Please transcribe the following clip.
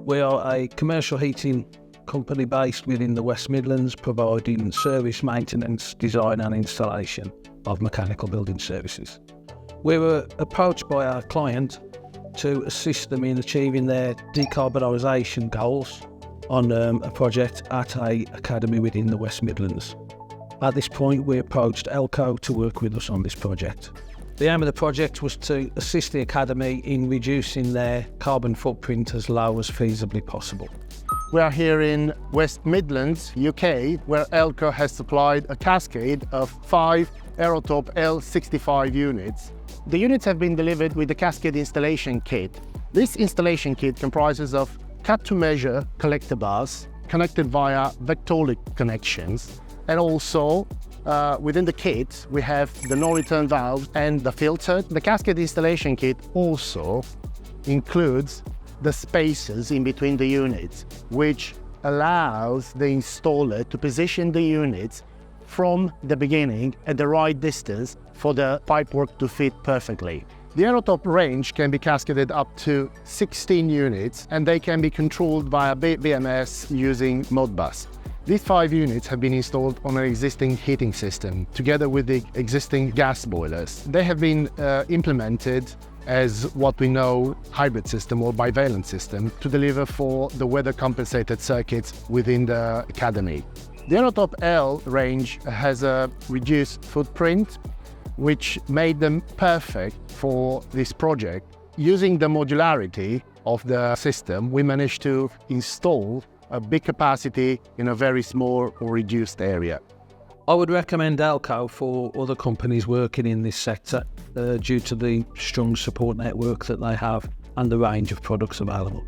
We are a commercial heating company based within the West Midlands, providing service, maintenance, design and installation of mechanical building services. We were approached by our client to assist them in achieving their decarbonisation goals on a project at an academy within the West Midlands. At this point, we approached ELCO to work with us on this project. The aim of the project was to assist the academy in reducing their carbon footprint as low as feasibly possible. We are here in West Midlands, UK, where ELCO has supplied a cascade of 5 AEROTOP L65 units. The units have been delivered with the cascade installation kit. This installation kit comprises of cut-to-measure collector bars connected via Vectolic connections, and also within the kit we have the no-return valve and the filter. The cascade installation kit also includes the spacers in between the units, which allows the installer to position the units from the beginning at the right distance for the pipework to fit perfectly. The AEROTOP range can be cascaded up to 16 units, and they can be controlled via BMS using Modbus. These 5 units have been installed on an existing heating system, together with the existing gas boilers. They have been implemented as what we know hybrid system or bivalent system to deliver for the weather compensated circuits within the academy. The AEROTOP L range has a reduced footprint, which made them perfect for this project. Using the modularity of the system, we managed to install a big capacity in a very small or reduced area. I would recommend ELCO for other companies working in this sector due to the strong support network that they have and the range of products available.